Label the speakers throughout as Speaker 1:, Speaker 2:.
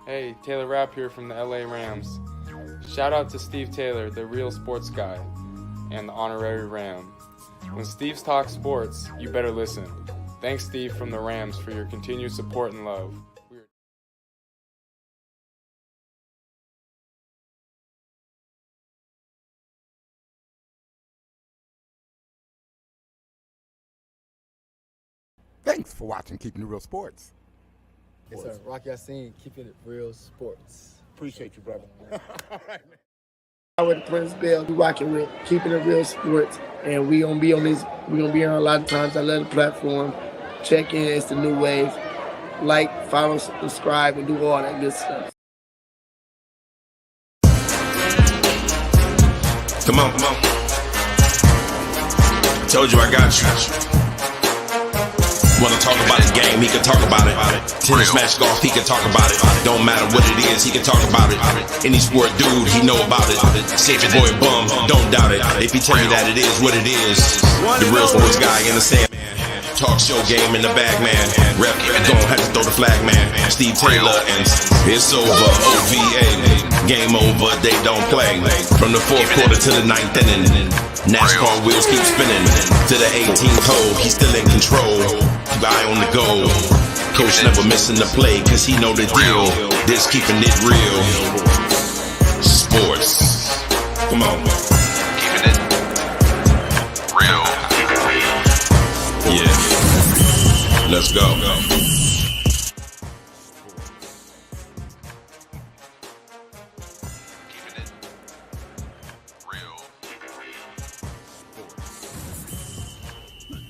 Speaker 1: Hey, Taylor Rapp here from the LA Rams. Shout out to Steve Taylor, the real sports guy, and the honorary Ram. When Steve's talks sports, you better listen. Thanks, Steve from the Rams, for your continued support and love.
Speaker 2: Thanks for watching Keeping It Real Sports.
Speaker 3: Yes, sir. Rocky Yassin, keeping it real sports.
Speaker 2: Appreciate you, brother. All right, man.
Speaker 4: I'm with Prince Bell, we rocking with Keeping It Real Sports, and we gonna be on this. We gonna be on a lot of times. I love the platform. Check in, it's the new wave. Like, follow, subscribe, and do all that good stuff.
Speaker 5: Come on. Told you I got you. Wanna talk about his game, he can talk about it. Tennis, match, golf, he can talk about it. Don't matter what it is, he can talk about it. Any sport dude, he know about it. Say your boy bum, don't doubt it. If he tell you that it is what it is, the real sports guy in the sand. Talk show game in the bag, man. Rep, gon' have to throw the flag, man. Steve Taylor, and it's over. OVA, game over, they don't play. From the fourth quarter to the ninth inning, NASCAR wheels keep spinning. To the 18th hole, he's still in control. Eye on the goal. Coach never missing the play, cause he know the deal. This keeping it real. Sports. Come on. Keeping it real. Yeah. Let's go.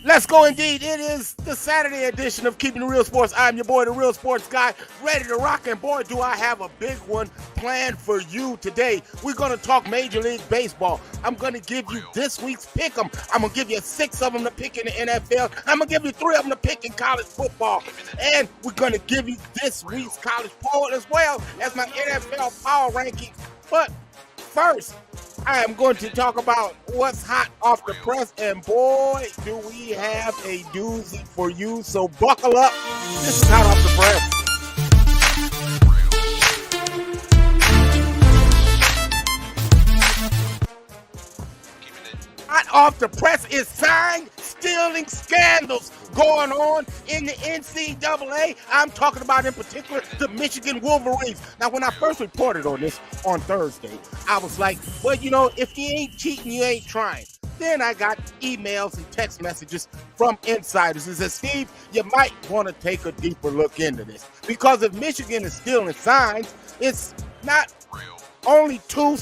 Speaker 2: Let's go indeed. It is the Saturday edition of Keeping It Real Sports. I'm your boy, the real sports guy, ready to rock. And boy, do I have a big one planned for you today. We're going to talk Major League Baseball. I'm going to give you this week's pick 'em. I'm going to give you 6 of them to pick in the NFL. I'm going to give you 3 of them to pick in college football. And we're going to give you this week's college poll as well as my NFL power ranking. But first, I am going to talk about what's hot off the press, and boy, do we have a doozy for you, so buckle up. This is hot off the press. Hot off the press is sign stealing scandals going on in the NCAA. I'm talking about, in particular, the Michigan Wolverines. Now, when I first reported on this on Thursday, I was like, well, you know, if you ain't cheating, you ain't trying. Then I got emails and text messages from insiders that said, Steve, you might want to take a deeper look into this. Because if Michigan is stealing signs, it's not only 2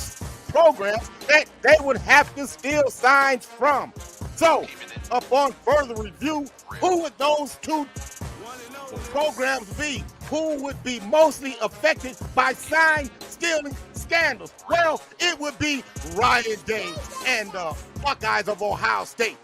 Speaker 2: programs that they would have to steal signs from. So, upon further review, who would those 2 programs be? Who would be mostly affected by sign stealing scandals? Well, it would be Ryan Day and the Buckeyes of Ohio State.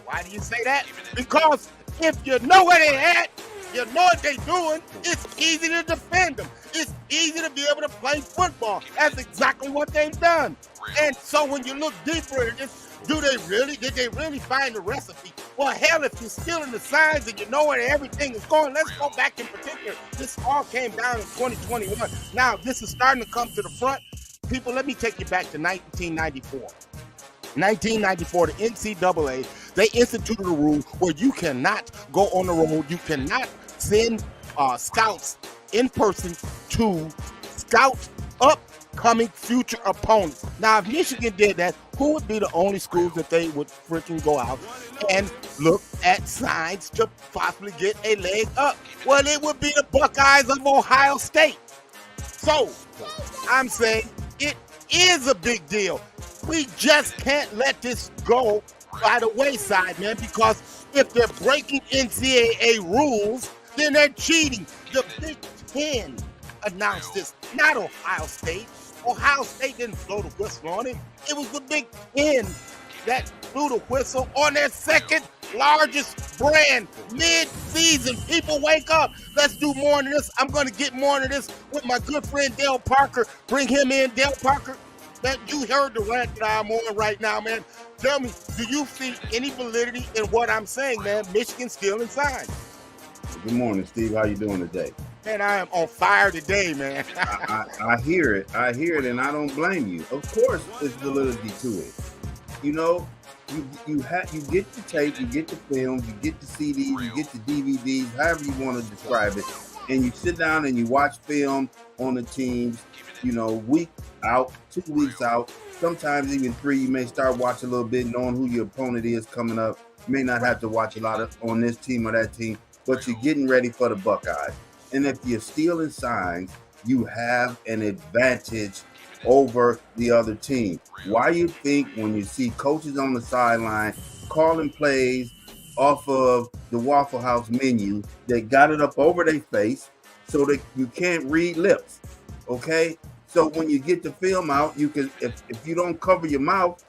Speaker 2: Why do you say that? Because if you know where they're at, you know what they're doing, it's easy to defend them. It's easy to be able to play football. That's exactly what they've done. And so when you look deeper into this, did they really find the recipe? Well, hell, if you're stealing the signs and you know where everything is going, let's go back in particular. This all came down in 2021. Now, this is starting to come to the front. People, let me take you back to 1994. 1994, the NCAA, they instituted a rule where you cannot go on the road. You cannot send scouts in person to scout upcoming future opponents. Now, if Michigan did that, who would be the only schools that they would freaking go out and look at signs to possibly get a leg up? Well, it would be the Buckeyes of Ohio State. So, I'm saying it is a big deal. We just can't let this go by the wayside, man, because if they're breaking NCAA rules, then they're cheating. The Big Ten announced this, not Ohio State. Ohio State didn't blow the whistle on it. It was the Big Ten that blew the whistle on their second largest brand mid-season. People, wake up. Let's do more than this. I'm going to get more than this with my good friend Dale Parker. Bring him in. Dale Parker, man, you heard the rant that I'm on right now, man. Tell me, do you see any validity in what I'm saying, man? Michigan stealing signs.
Speaker 6: Good morning, Steve. How you doing today?
Speaker 2: Man, I am on fire today, man.
Speaker 6: I hear it. I hear it, and I don't blame you. Of course, there's validity to it. You know, you get the tape, you get the film, you get the CDs, you get the DVDs, however you want to describe it, and you sit down and you watch film on the teams. You know, week out, 2 weeks out, sometimes even 3. You may start watching a little bit, knowing who your opponent is coming up. You may not have to watch a lot of on this team or that team, but you're getting ready for the Buckeyes. And if you're stealing signs, you have an advantage over the other team. Why you think when you see coaches on the sideline calling plays off of the Waffle House menu, they got it up over their face so that you can't read lips, okay? So when you get the film out, you can, if you don't cover your mouth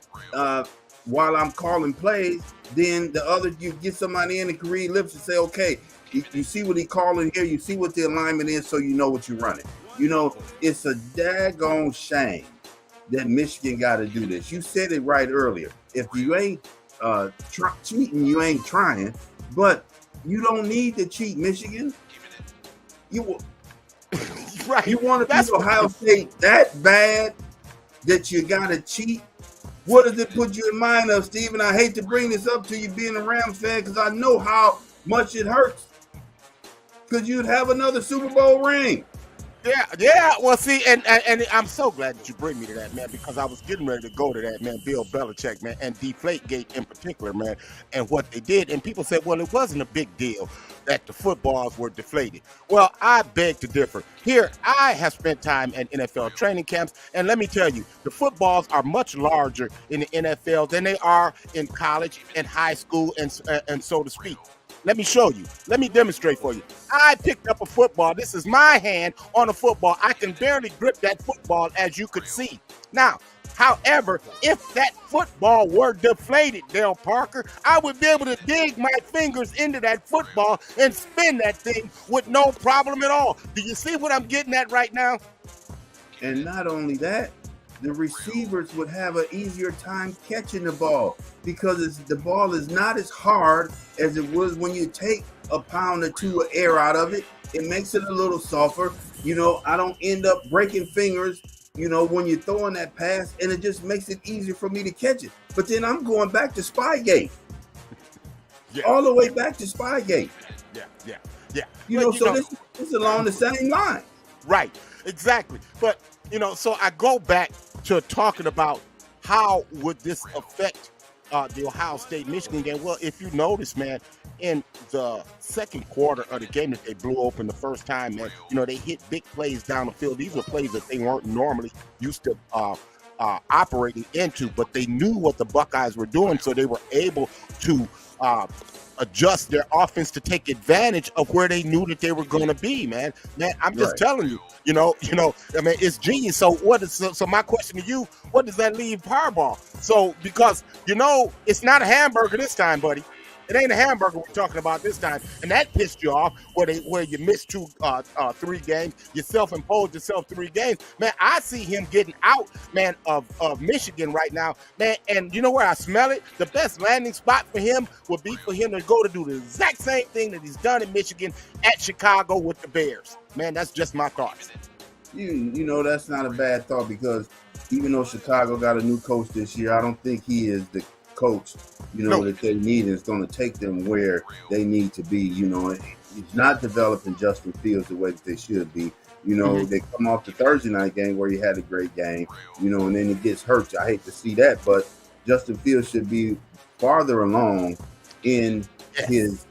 Speaker 6: while I'm calling plays, then you get somebody in and can read lips and say, okay, you see what he calling here, you see what the alignment is, so you know what you're running. You know, it's a daggone shame that Michigan got to do this. You said it right earlier. If you ain't cheating, you ain't trying. But you don't need to cheat, Michigan.
Speaker 2: Right.
Speaker 6: You want to beat Ohio State that bad that you got to cheat? What does it put you in mind of, Stephen? I hate to bring this up to you being a Rams fan because I know how much it hurts. Because you'd have another Super Bowl ring.
Speaker 2: Yeah. Well, see, and I'm so glad that you bring me to that, man, because I was getting ready to go to that, man, Bill Belichick, man, and Deflategate in particular, man, and what they did. And people said, well, it wasn't a big deal that the footballs were deflated. Well, I beg to differ. Here, I have spent time at NFL training camps, and let me tell you, the footballs are much larger in the NFL than they are in college and high school and so to speak. Let me show you. Let me demonstrate for you. I picked up a football. This is my hand on a football. I can barely grip that football, as you could see. Now, however, if that football were deflated, Dale Parker, I would be able to dig my fingers into that football and spin that thing with no problem at all. Do you see what I'm getting at right now?
Speaker 6: And not only that, the receivers would have an easier time catching the ball because the ball is not as hard as it was when you take a pound or two of air out of it. It makes it a little softer. You know, I don't end up breaking fingers, you know, when you're throwing that pass, and it just makes it easier for me to catch it. But then I'm going back to Spygate. Yeah. All the way back to Spygate.
Speaker 2: Yeah.
Speaker 6: You know, this is along the same line.
Speaker 2: Right, exactly. But, you know, so I go back to talking about how would this affect the Ohio State-Michigan game. Well, if you notice, man, in the second quarter of the game that they blew open the first time, man, you know, they hit big plays down the field. These were plays that they weren't normally used to operating into, but they knew what the Buckeyes were doing, so they were able to adjust their offense to take advantage of where they knew that they were going to be, man. I'm just telling you, you know, I mean, it's genius. So so my question to you, what does that leave Harbaugh? So, because, you know, it's not a hamburger this time, buddy. It ain't a hamburger we're talking about this time, and that pissed you off where you missed 3 games. You self-imposed yourself 3 games, man. I see him getting out, man, of Michigan right now, man. And you know where I smell it? The best landing spot for him would be for him to go to do the exact same thing that he's done in Michigan at Chicago with the Bears, man. That's just my thoughts.
Speaker 6: You know, that's not a bad thought because even though Chicago got a new coach this year, I don't think he is the coach, you know, that they need is going to take them where they need to be. You know, he's not developing Justin Fields the way that they should be. You know, they come off the Thursday night game where he had a great game, you know, and then he gets hurt. I hate to see that, but Justin Fields should be farther along in his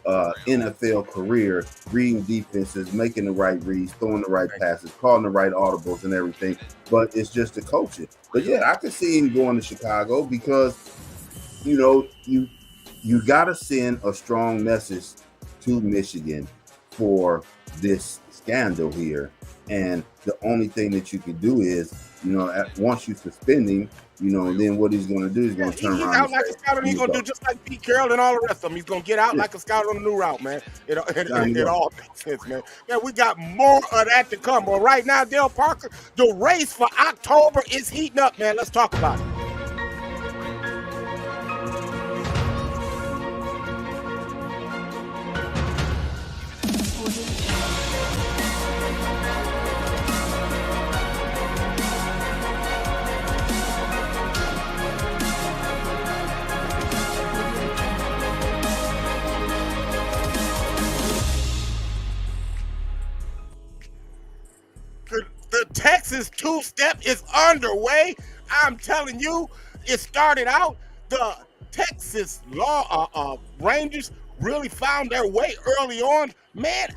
Speaker 6: NFL career, reading defenses, making the right reads, throwing the right passes, calling the right audibles and everything. But it's just the coaching. But yeah, I could see him going to Chicago because, you know, you got to send a strong message to Michigan for this scandal here. And the only thing that you can do is, you know, once you suspend him, you know, and then what he's going to do is going to turn around.
Speaker 2: He's out like a scout, and he's going to do just like Pete Carroll and all the rest of them. He's going to get out like a scout on a new route, man. It all makes sense, man. Man, we got more of that to come. But right now, Dale Parker, the race for October is heating up, man. Let's talk about it. The Texas two-step is underway. I'm telling you, it started out the Texas Rangers really found their way early on. Man,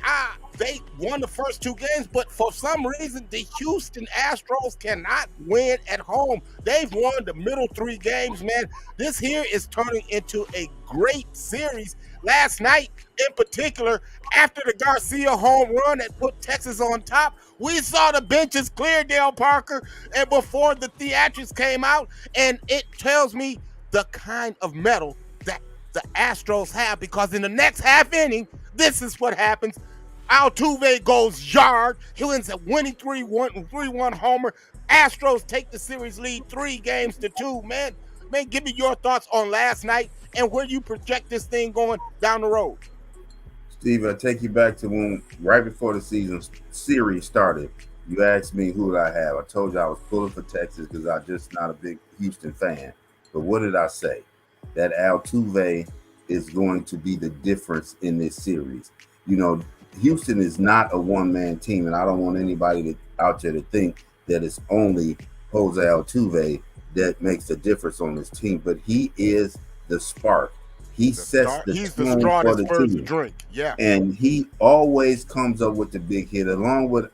Speaker 2: they won the first two games, but for some reason, the Houston Astros cannot win at home. They've won the middle three games, man. This here is turning into a great series. Last night, in particular, after the Garcia home run that put Texas on top, we saw the benches clear, Dale Parker, and before the theatrics came out, and it tells me the kind of mettle that the Astros have, because in the next half inning, this is what happens. Altuve goes yard. He wins a winning 3-1 homer. Astros take the series lead 3-2. Man, give me your thoughts on last night and where you project this thing going down the road.
Speaker 6: Steve, I take you back to when right before the series started. You asked me who did I have. I told you I was pulling for Texas because I'm just not a big Houston fan. But what did I say? That Altuve is going to be the difference in this series. You know, Houston is not a one-man team, and I don't want anybody out there to think that it's only Jose Altuve that makes a difference on this team, but he is the spark. He's the straw that spurs the drink. Yeah. And he always comes up with the big hit, along with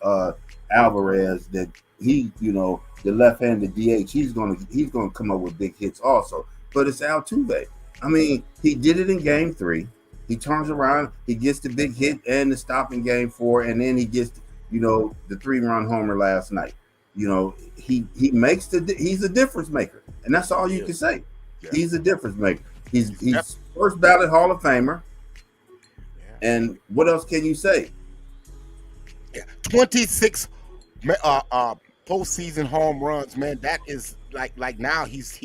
Speaker 6: Alvarez, that he, you know, the left-handed DH, he's gonna come up with big hits also. But it's Altuve. I mean, he did it in game 3. He turns around, he gets the big hit and the stop in game 4, and then he gets, you know, the 3-run homer last night. You know, he's a difference maker, and that's all you can say. Yeah. He's a difference maker. He's first ballot Hall of Famer. Yeah. And what else can you say?
Speaker 2: Yeah. 26 postseason home runs, man. That is like now he's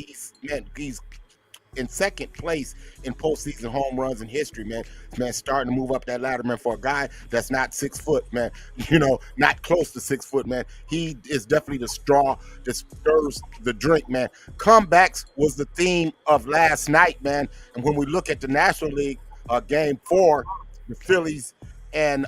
Speaker 2: in second place in postseason home runs in history, man. Man, starting to move up that ladder, man, for a guy that's not 6 foot, man. You know, not close to 6 foot, man. He is definitely the straw that stirs the drink, man. Comebacks was the theme of last night, man. And when we look at the National League game 4, the Phillies and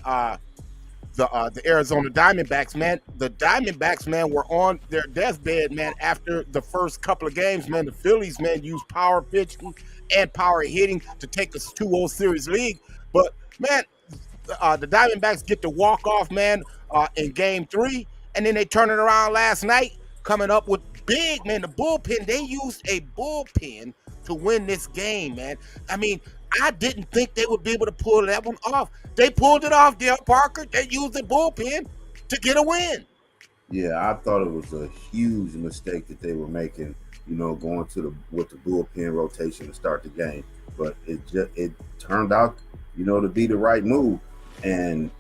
Speaker 2: the Arizona Diamondbacks, man. The Diamondbacks, man, were on their deathbed, man, after the first couple of games, man. The Phillies, man, used power pitching and power hitting to take a 2-0 series lead. But, man, the Diamondbacks get to walk off, man, in game 3, and then they turn it around last night, coming up with big, man, the bullpen. They used a bullpen to win this game, man. I mean, I didn't think they would be able to pull that one off. They pulled it off, Dale Parker. They used the bullpen to get a win.
Speaker 6: Yeah, I thought it was a huge mistake that they were making, you know, going with the bullpen rotation to start the game. But it turned out, you know, to be the right move. And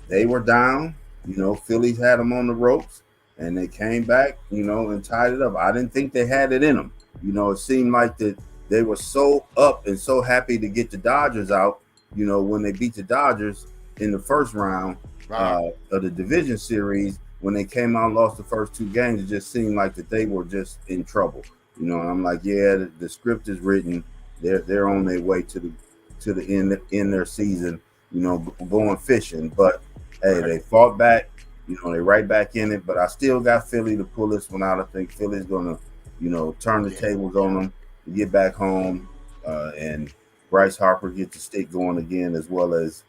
Speaker 6: they were down. You know, Phillies had them on the ropes, and they came back, you know, and tied it up. I didn't think they had it in them. You know, it seemed like that they were so up and so happy to get the Dodgers out, you know, when they beat the Dodgers in the first round of the division series. When they came out and lost the first 2 games, it just seemed like that they were just in trouble, you know. And I'm like, yeah, the script is written. They're on their way to the end their season, you know, going fishing. But hey, they fought back, you know, they right back in it. But I still got Philly to pull this one out. I think Philly's gonna, you know, turn the tables on them to get back home, and Bryce Harper get the stick going again, as well as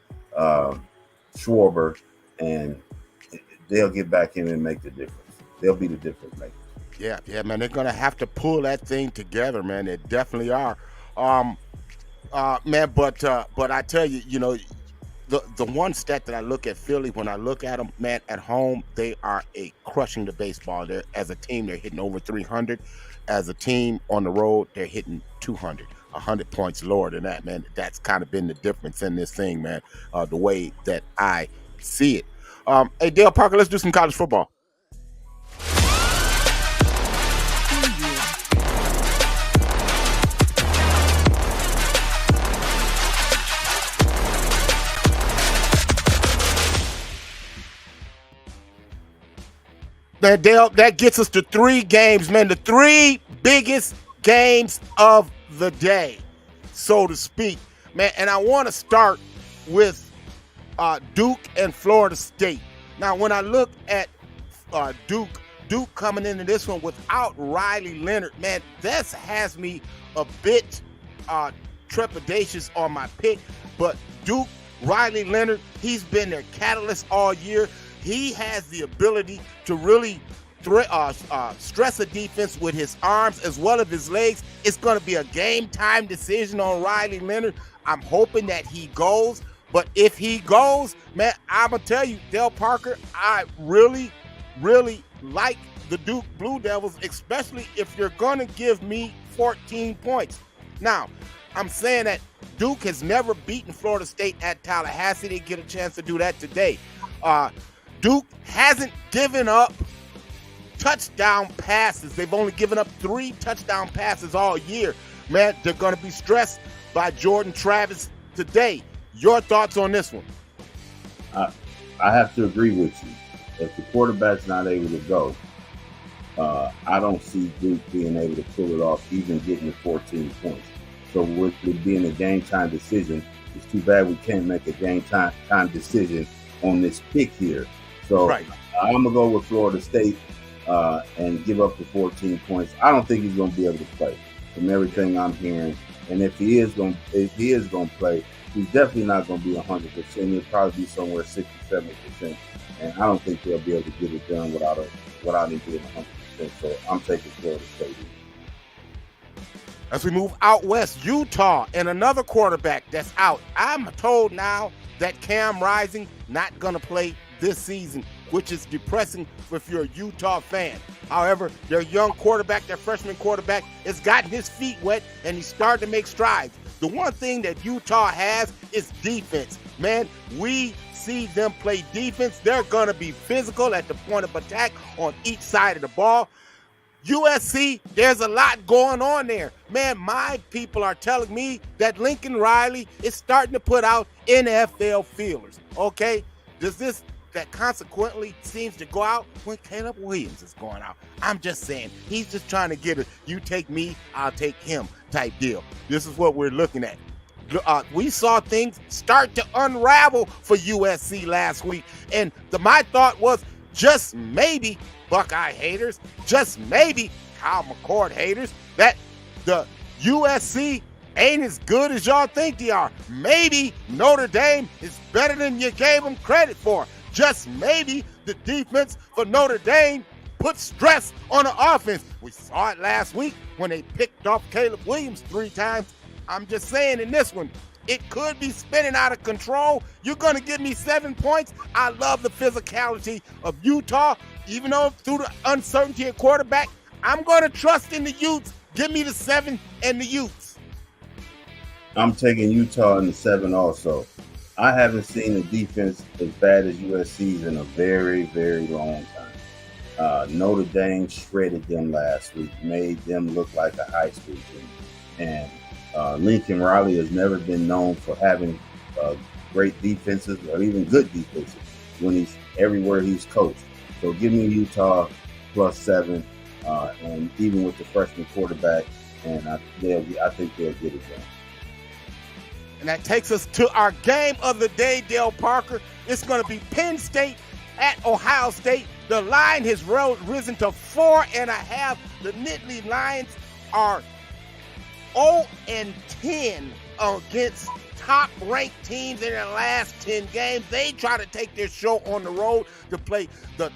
Speaker 6: Schwarber, and they'll get back in and make the difference. They'll be the difference makers.
Speaker 2: Yeah, man. They're gonna have to pull that thing together, man. They definitely are, man. But I tell you, you know, the one stat that I look at Philly, when I look at them, man, at home they are crushing the baseball. They're, as a team, they're hitting over 300. As a team on the road, they're hitting 200, 100 points lower than that, man. That's kind of been the difference in this thing, man, the way that I see it. Hey, Dale Parker, let's do some college football. Man, Dale, that gets us to 3 games, man. The 3 biggest games of the day, so to speak, man. And I want to start with Duke and Florida State. Now, when I look at Duke. Duke coming into this one without Riley Leonard. Man, this has me a bit trepidatious on my pick. But Duke, Riley Leonard, he's been their catalyst all year. He has the ability to really stress a defense with his arms as well as his legs. It's going to be a game-time decision on Riley Leonard. I'm hoping that he goes. But if he goes, man, I'm going to tell you, Dale Parker, I really, really like the Duke Blue Devils, especially if you're going to give me 14 points. Now, I'm saying that Duke has never beaten Florida State at Tallahassee. They get a chance to do that today. Duke hasn't given up touchdown passes. They've only given up 3 touchdown passes all year. Man, they're going to be stressed by Jordan Travis today. Your thoughts on this one?
Speaker 6: I have to agree with you. If the quarterback's not able to go, I don't see Duke being able to pull it off, even getting the 14 points. So with it being a game-time decision, it's too bad we can't make a game-time decision on this pick here. So right. I'm going to go with Florida State and give up the 14 points. I don't think he's going to be able to play from everything I'm hearing. And if he is going to play, he's definitely not going to be 100%. He'll probably be somewhere 60, 70%. And I don't think they'll be able to get it done without him being 100%. So I'm taking Florida State.
Speaker 2: As we move out west, Utah and another quarterback that's out. I'm told now that Cam Rising not going to play this season, which is depressing if you're a Utah fan. However, their young quarterback, their freshman quarterback, has gotten his feet wet and he's starting to make strides. The one thing that Utah has is defense. Man, we see them play defense. They're going to be physical at the point of attack on each side of the ball. USC, there's a lot going on there. Man, my people are telling me that Lincoln Riley is starting to put out NFL feelers, okay? That consequently seems to go out when Caleb Williams is going out. I'm just saying, he's just trying to get a you take me, I'll take him type deal. This is what we're looking at. We saw things start to unravel for USC last week, and my thought was just maybe, Buckeye haters, just maybe Kyle McCord haters, that the USC ain't as good as y'all think they are. Maybe Notre Dame is better than you gave them credit for. Just maybe the defense for Notre Dame put stress on the offense. We saw it last week when they picked off Caleb Williams 3 times. I'm just saying in this one, it could be spinning out of control. You're going to give me 7 points. I love the physicality of Utah. Even though through the uncertainty of quarterback, I'm going to trust in the Utes. Give me the 7 and the Utes.
Speaker 6: I'm taking Utah in the 7 also. I haven't seen a defense as bad as USC's in a very, very long time. Notre Dame shredded them last week, made them look like a high school team. And Lincoln Riley has never been known for having great defenses or even good defenses when he's everywhere he's coached. So give me Utah plus 7, and even with the freshman quarterback, and I think they'll get it done.
Speaker 2: And that takes us to our game of the day, Dale Parker. It's going to be Penn State at Ohio State. The line has risen to 4.5. The Nittany Lions are 0-10 against top-ranked teams in their last 10 games. They try to take their show on the road to play the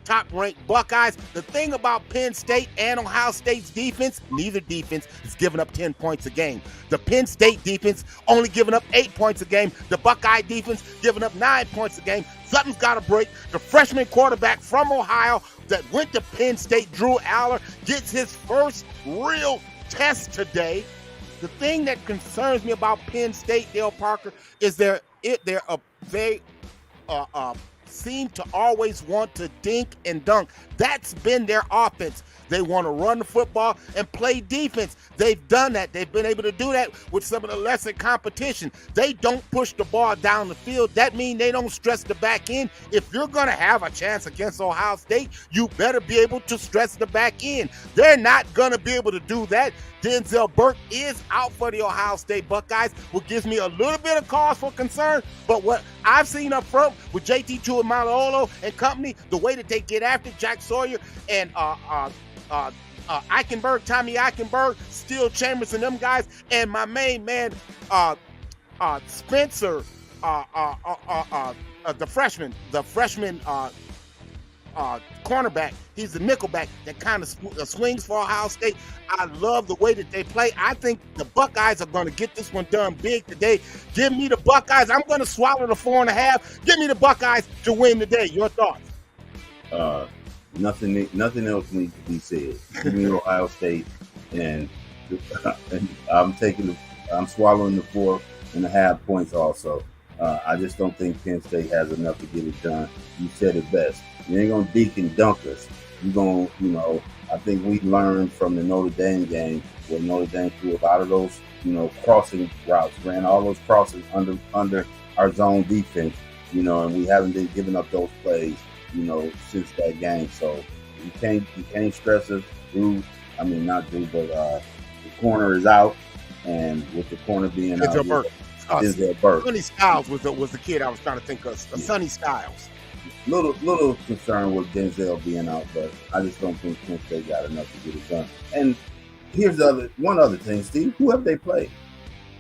Speaker 2: top-ranked Buckeyes. The thing about Penn State and Ohio State's defense, neither defense is giving up 10 points a game. The Penn State defense only giving up 8 points a game. The Buckeye defense giving up 9 points a game. Something's got to break. The freshman quarterback from Ohio that went to Penn State, Drew Aller, gets his first real test today. The thing that concerns me about Penn State, Dale Parker, is they seem to always want to dink and dunk. That's been their offense. They want to run the football and play defense. They've done that. They've been able to do that with some of the lesser competition. They don't push the ball down the field. That means they don't stress the back end. If you're going to have a chance against Ohio State, you better be able to stress the back end. They're not going to be able to do that. Denzel Burke is out for the Ohio State Buckeyes, which gives me a little bit of cause for concern. But what I've seen up front with JT Tuimoloau and company, the way that they get after Jack Sawyer and Eichenberg, Tommy Eichenberg, Steel Chambers, and them guys, and my main man, Spencer, the freshman cornerback. He's the nickelback that kind of swings for Ohio State. I love the way that they play. I think the Buckeyes are going to get this one done big today. Give me the Buckeyes. I'm going to swallow the 4.5. Give me the Buckeyes to win today. Your thoughts?
Speaker 6: Nothing else needs to be said. Give me Ohio State, and I'm swallowing the 4.5 points also. I just don't think Penn State has enough to get it done. You said it best. You ain't gonna deke and dunk us. You're gonna, I think we learned from the Notre Dame game where Notre Dame threw a lot of those, crossing routes, ran all those crosses under our zone defense, and we haven't been giving up those plays, since that game. So you can't stress us. The corner is out, and with the corner being out, Denzel Burke.
Speaker 2: Sonny Styles was the kid I was trying to think of. Sonny Styles.
Speaker 6: Little concerned with Denzel being out, but I just don't think Penn State got enough to get it done. And here's one other thing, Steve. Who have they played?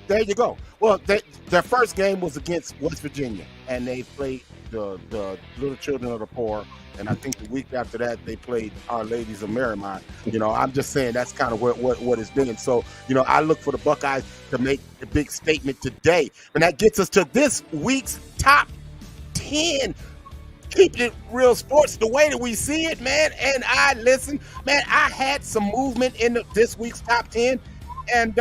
Speaker 2: There you go. Well, their first game was against West Virginia, and they played the Little Children of the Poor. And I think the week after that, they played Our Ladies of Marymount. I'm just saying that's kind of what it's been. So, I look for the Buckeyes to make the big statement today. And that gets us to this week's top 10. Keep it real sports the way that we see it, man. And I had some movement in this week's top 10, and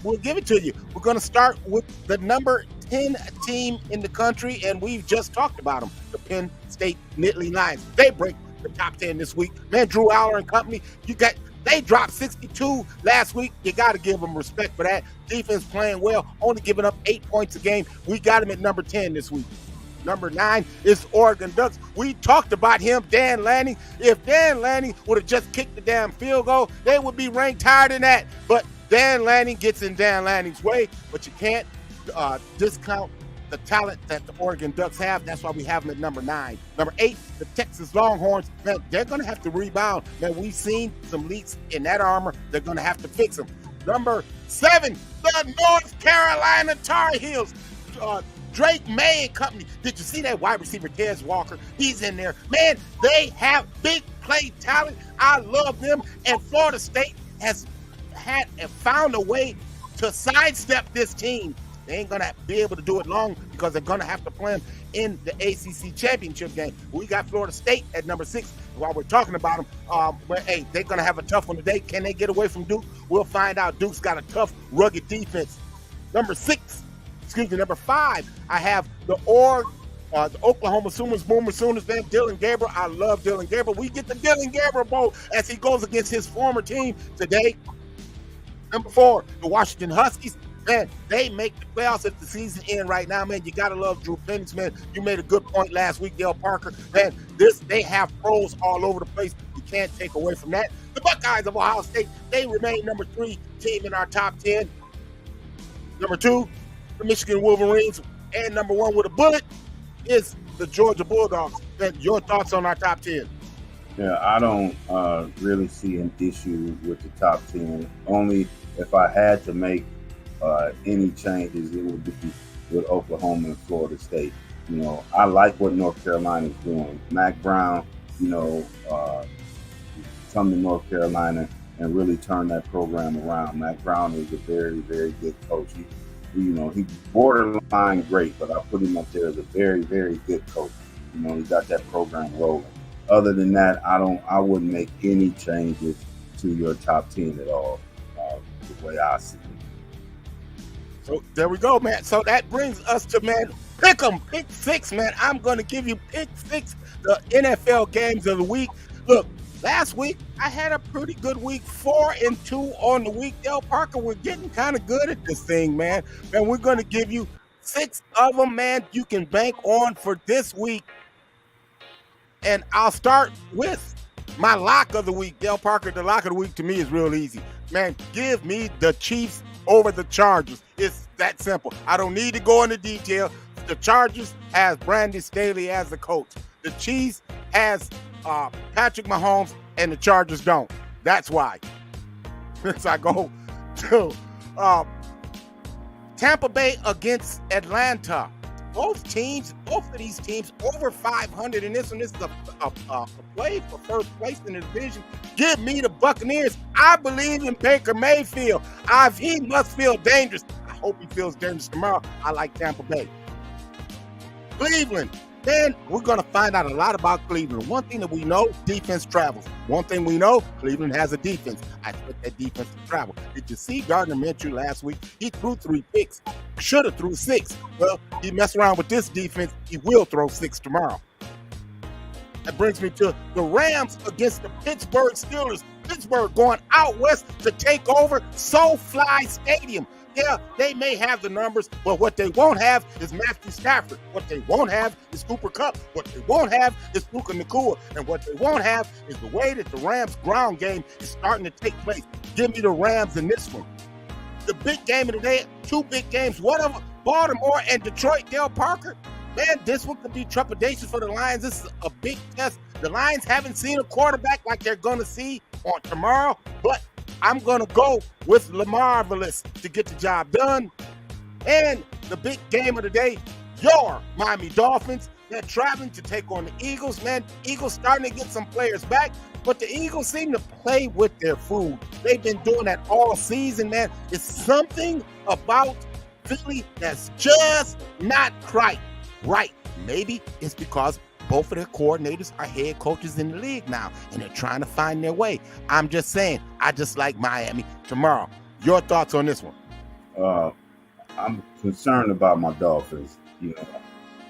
Speaker 2: we'll give it to you. We're going to start with the number 10 team in the country, and we've just talked about them, the Penn State Nittany Lions. They break the top 10 this week. Man, Drew Aller and company, they dropped 62 last week. You got to give them respect for that. Defense playing well, only giving up 8 points a game. We got them at number 10 this week. Number 9 is Oregon Ducks. We talked about him, Dan Lanning. If Dan Lanning would have just kicked the damn field goal, they would be ranked higher than that. But Dan Lanning gets in Dan Lanning's way, but you can't discount the talent that the Oregon Ducks have. That's why we have them at number 9. Number 8, the Texas Longhorns. Man, they're going to have to rebound. Man, we've seen some leaks in that armor. They're going to have to fix them. Number 7, the North Carolina Tar Heels. Drake May and company. Did you see that wide receiver, Tez Walker? He's in there. Man, they have big play talent. I love them. And Florida State has found a way to sidestep this team. They ain't going to be able to do it long because they're going to have to play them in the ACC championship game. We got Florida State at number 6. While we're talking about them, they're going to have a tough one today. Can they get away from Duke? We'll find out. Duke's got a tough, rugged defense. Number 5, I have the Oklahoma Sooners, Boomer Sooners, man, Dylan Gabriel. I love Dylan Gabriel. We get the Dylan Gabriel Bowl as he goes against his former team today. Number 4, the Washington Huskies. Man, they make the playoffs at the season end right now, man. You got to love Drew Penix, man. You made a good point last week, Dale Parker. Man, they have pros all over the place. You can't take away from that. The Buckeyes of Ohio State, they remain number 3 team in our top 10. Number 2, the Michigan Wolverines, and number 1 with a bullet is the Georgia Bulldogs. Ben, your thoughts on our top 10?
Speaker 6: Yeah, I don't really see an issue with the top 10. Only if I had to make any changes, it would be with Oklahoma and Florida State. I like what North Carolina is doing. Mac Brown, come to North Carolina and really turn that program around. Mac Brown is a very, very good coach. He's borderline great, but I put him up there as a very, very good coach. He got that program rolling. Other than that, I wouldn't make any changes to your top 10 at all, the way I see it.
Speaker 2: So there we go, man. So that brings us to, man, pick 6, man. I'm going to give you pick 6, the NFL games of the week. Look, last week, I had a pretty good week, 4-2 on the week. Dale Parker, we're getting kind of good at this thing, man. And we're going to give you 6 of them, man, you can bank on for this week. And I'll start with my lock of the week. Dale Parker, the lock of the week to me is real easy. Man, give me the Chiefs over the Chargers. It's that simple. I don't need to go into detail. The Chargers has Brandon Staley as the coach. The Chiefs has Patrick Mahomes, and the Chargers don't. That's why. So I go to Tampa Bay against Atlanta. Both of these teams over 500 in this one. This is a play for first place in the division. Give me the Buccaneers. I believe in Baker Mayfield. He must feel dangerous. I hope he feels dangerous tomorrow. I like Tampa Bay. Cleveland. Man, we're going to find out a lot about Cleveland. One thing that we know, defense travels. One thing we know, Cleveland has a defense. I expect that defense to travel. Did you see Gardner Minshew last week? He threw 3 picks. Should have threw 6. Well, he messed around with this defense. He will throw 6 tomorrow. That brings me to the Rams against the Pittsburgh Steelers. Pittsburgh going out west to take over SoFi Stadium. Yeah, they may have the numbers, but what they won't have is Matthew Stafford. What they won't have is Cooper Kupp. What they won't have is Puka Nacua. And what they won't have is the way that the Rams' ground game is starting to take place. Give me the Rams in this one. The big game of the day, 2 big games. One of them, Baltimore and Detroit, Dale Parker. Man, this one could be trepidation for the Lions. This is a big test. The Lions haven't seen a quarterback like they're going to see on tomorrow, but I'm going to go with Lamarvelous to get the job done. And the big game of the day, your Miami Dolphins. They're traveling to take on the Eagles. Man, Eagles starting to get some players back, but the Eagles seem to play with their food. They've been doing that all season, man. It's something about Philly that's just not quite right. Maybe it's because both of their coordinators are head coaches in the league now, and they're trying to find their way. I'm just saying, I just like Miami tomorrow. Your thoughts on this one?
Speaker 6: I'm concerned about my Dolphins. You know,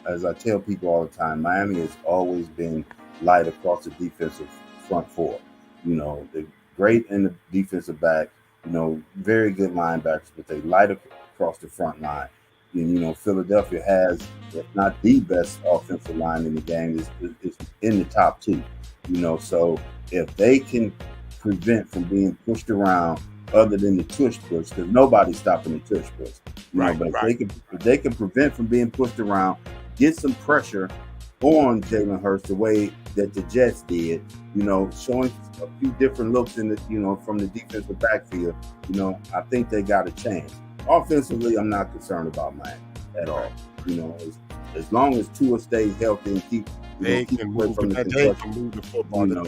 Speaker 6: as I tell people all the time, Miami has always been light across the defensive front four. You know, they're great in the defensive back, you know, very good linebackers, but they light across the front line. And, you know, Philadelphia has, if not the best offensive line in the game, is in the top 2. You know, so if they can prevent from being pushed around other than the tush push, because nobody's stopping the tush push. Right, but if they can prevent from being pushed around, get some pressure on Jalen Hurts the way that the Jets did, you know, showing a few different looks in the, you know, from the defensive backfield, you know, I think they got a chance. Offensively, I'm not concerned about Miami at all. You know, as long as Tua stays healthy and keep away from the
Speaker 2: they can move the football. You know,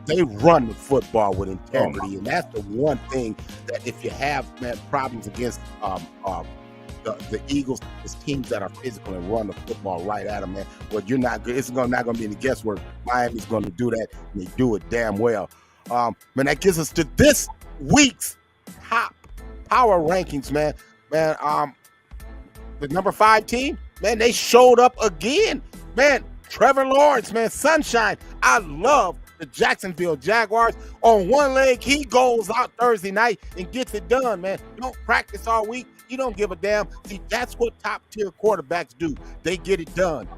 Speaker 2: they run the football with integrity, and that's the one thing that if you have problems against the Eagles, it's teams that are physical and run the football right at them, man. Well, you're not good. It's not going to be any guesswork. Miami's going to do that, and they do it damn well. Man, that gives us to this week's top power rankings, man. The number 5 team, man, they showed up again. Man, Trevor Lawrence, man, sunshine. I love the Jacksonville Jaguars. On one leg, he goes out Thursday night and gets it done, man. You don't practice all week. You don't give a damn. See, that's what top-tier quarterbacks do. They get it done.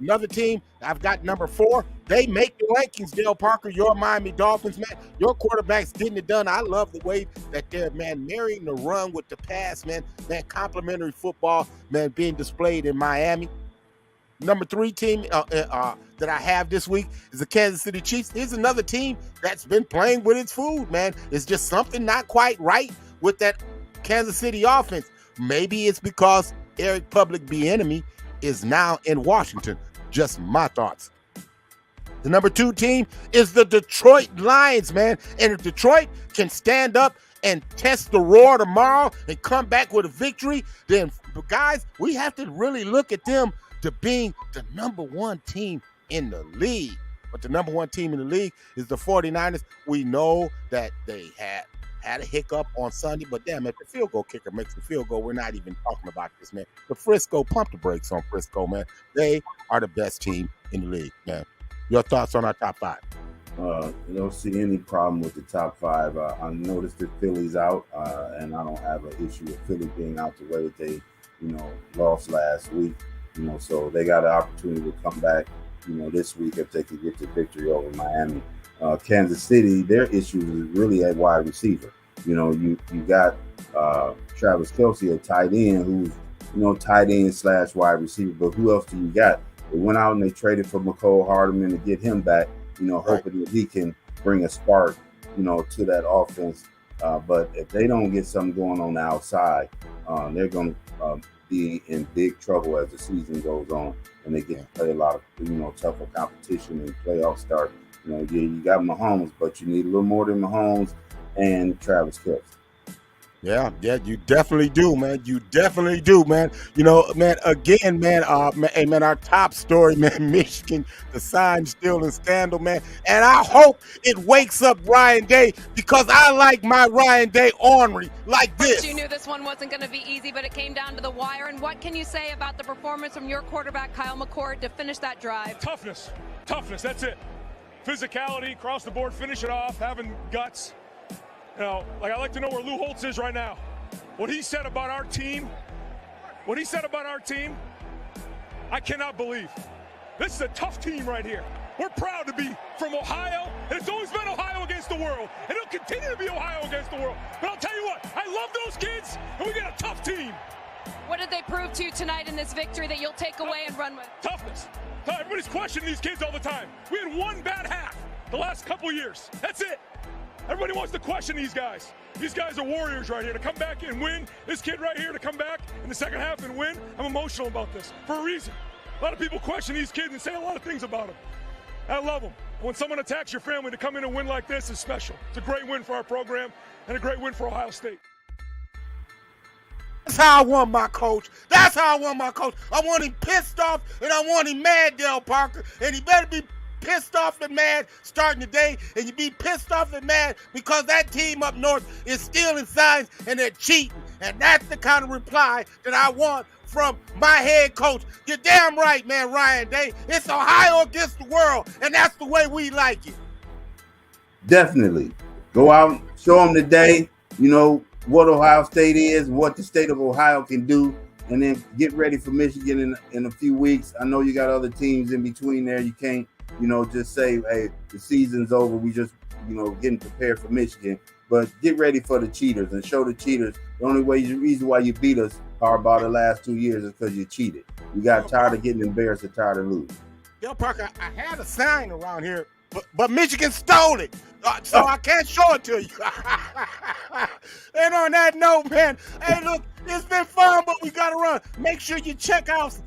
Speaker 2: Another team, I've got number 4. They make the rankings, Dale Parker, your Miami Dolphins, man. Your quarterback's getting it done. I love the way that they're, man, marrying the run with the pass, man. Man, complimentary football, man, being displayed in Miami. Number 3 team that I have this week is the Kansas City Chiefs. Here's another team that's been playing with its food, man. It's just something not quite right with that Kansas City offense. Maybe it's because Eric Public Bieniemy is now in Washington. Just my thoughts. The number 2 team is the Detroit Lions, man. And if Detroit can stand up and test the roar tomorrow and come back with a victory, then, guys, we have to really look at them to being the number 1 team in the league. But the number 1 team in the league is the 49ers. We know that they had a hiccup on Sunday, but damn, if the field goal kicker makes the field goal, we're not even talking about this, man. But Frisco, pump the brakes on Frisco, man. They are the best team in the league, man. Your thoughts on our top 5?
Speaker 6: I don't see any problem with the top 5. I noticed that Philly's out, and I don't have an issue with Philly being out the way that they, you know, lost last week. You know, so they got an opportunity to come back, you know, this week if they could get the victory over Miami. Kansas City, their issue is really at wide receiver. You know, you got Travis Kelce, a tight end, who's tight end / wide receiver. But who else do you got? They went out and they traded for McCole Hardman to get him back, hoping that he can bring a spark, to that offense. But if they don't get something going on the outside, they're going to be in big trouble as the season goes on, and they get to play a lot of, tougher competition and playoff start. You got Mahomes, but you need a little more than Mahomes and Travis Kelce.
Speaker 2: Yeah, you definitely do, man. You definitely do, man. Man, again, man, our top story, man, Michigan, the sign stealing scandal, man. And I hope it wakes up Ryan Day, because I like my Ryan Day ornery like this.
Speaker 7: You knew this one wasn't going to be easy, but it came down to the wire. And what can you say about the performance from your quarterback, Kyle McCord, to finish that drive?
Speaker 8: Toughness, that's it. Physicality, across the board, finish it off, having guts. I like to know where Lou Holtz is right now. What he said about our team, I cannot believe. This is a tough team right here. We're proud to be from Ohio, and it's always been Ohio against the world, and it'll continue to be Ohio against the world. But I'll tell you what, I love those kids, and we got a tough team.
Speaker 7: What did they prove to you tonight in this victory that you'll take away and run with?
Speaker 8: Toughness. Everybody's questioning these kids all the time. We had one bad half the last couple years. That's it. Everybody wants to question these guys. These guys are warriors right here to come back and win. This kid right here to come back in the second half and win. I'm emotional about this for a reason. A lot of people question these kids and say a lot of things about them. I love them. When someone attacks your family, to come in and win like this is special. It's a great win for our program and a great win for Ohio State.
Speaker 2: That's how I want my coach. I want him pissed off, and I want him mad, Del Parker. And he better be pissed off and mad starting today, and you be pissed off and mad because that team up north is stealing signs and they're cheating. And that's the kind of reply that I want from my head coach. You're damn right, man, Ryan Day. It's Ohio against the world, and that's the way we like it.
Speaker 6: Definitely. Go out, show them today, what Ohio State is, what the state of Ohio can do, and then get ready for Michigan in a few weeks. I know you got other teams in between there. You can't, just say, hey, the season's over. We just, getting prepared for Michigan. But get ready for the cheaters and show the cheaters the only reason why you beat us Harbaugh the last 2 years is because you cheated. You got tired of getting embarrassed and tired of losing.
Speaker 2: Del Parker, I had a sign around here, but Michigan stole it. So I can't show it to you. And on that note, man, hey, look, it's been fun, but we got to run. Make sure you check us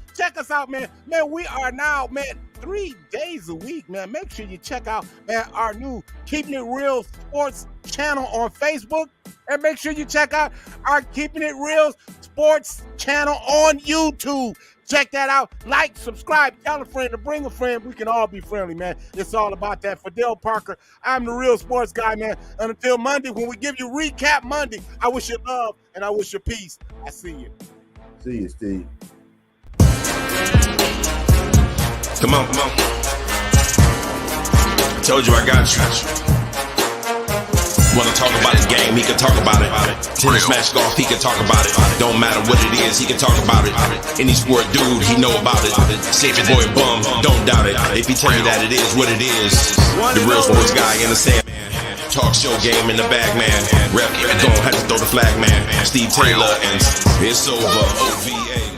Speaker 2: out, man. Man, we are now, man, 3 days a week, man. Make sure you check out, man, our new Keeping It Real Sports channel on Facebook. And make sure you check out our Keeping It Real Sports channel on YouTube. Check that out. Like, subscribe, tell a friend to bring a friend. We can all be friendly, man. It's all about that. For Del Parker, I'm the real sports guy, man. And until Monday, when we give you Recap Monday, I wish you love and I wish you peace. I see you.
Speaker 6: See you, Steve.
Speaker 5: Come on. I told you I got you. Wanna talk about the game, he can talk about it. Tennis, match, golf, he can talk about it. Don't matter what it is, he can talk about it. Any sport dude, he know about it. Save your boy bum, don't doubt it. If he tell you that it is what it is, the real sports guy in the sand. Talk show game in the bag, man. Rep, don't have to throw the flag, man. Steve Taylor, and it's over. OVA.